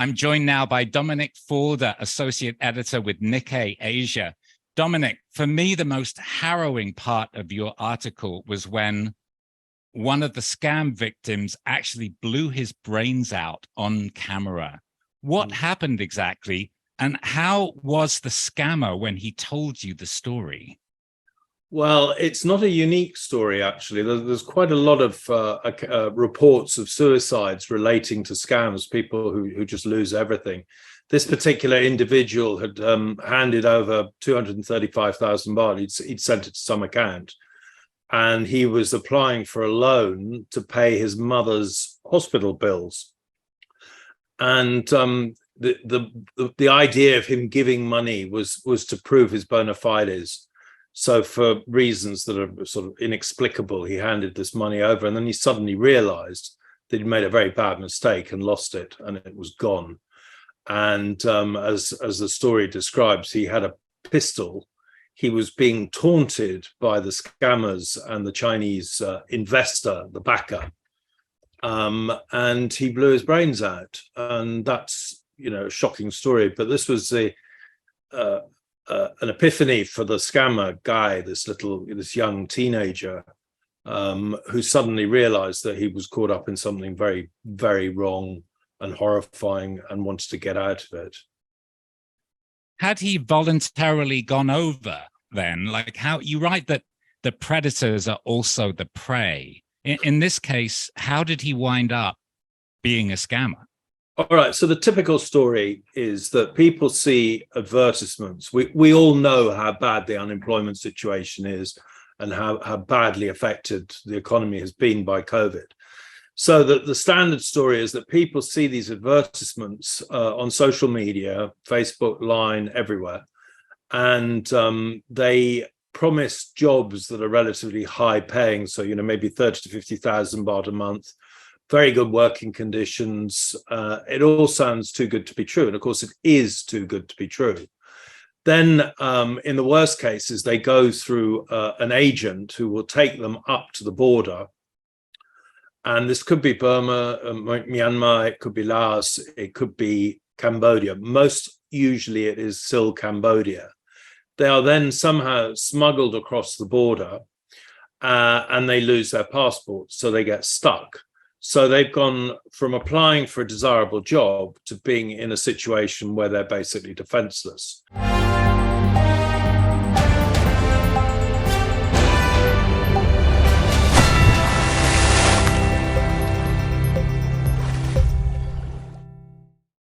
I'm joined now by Dominic Forder, Associate Editor with Nikkei Asia. Dominic, for me, the most harrowing part of your article was when one of the scam victims actually blew his brains out on camera. What happened exactly, and how was the scammer when he told you the story? Well, it's not a unique story, actually. There's quite a lot of reports of suicides relating to scams, people who just lose everything. This particular individual had handed over 235,000 baht. He'd sent it to some account, and he was applying for a loan to pay his mother's hospital bills. And the idea of him giving money was to prove his bona fides. So for reasons that are sort of inexplicable, he handed this money over, and then he suddenly realized that he'd made a very bad mistake and lost it, and it was gone. And as the story describes, he had a pistol. He was being taunted by the scammers and the Chinese investor, the backer, and he blew his brains out. And that's, a shocking story. But this was an epiphany for the scammer guy, this young teenager, who suddenly realized that he was caught up in something very, very wrong and horrifying and wanted to get out of it. Had he voluntarily gone over then? Like, how you write that the predators are also the prey. In this case, how did he wind up being a scammer? All right, so the typical story is that people see advertisements. We all know how bad the unemployment situation is and how badly affected the economy has been by COVID. So the standard story is that people see these advertisements on social media, Facebook, Line, everywhere, and they promise jobs that are relatively high paying. So, maybe 30 to 50,000 baht a month. Very good working conditions. It all sounds too good to be true. And of course, it is too good to be true. Then in the worst cases, they go through an agent who will take them up to the border. And this could be Burma, Myanmar, it could be Laos, it could be Cambodia. Most usually it is still Cambodia. They are then somehow smuggled across the border and they lose their passports, so they get stuck. So they've gone from applying for a desirable job to being in a situation where they're basically defenseless.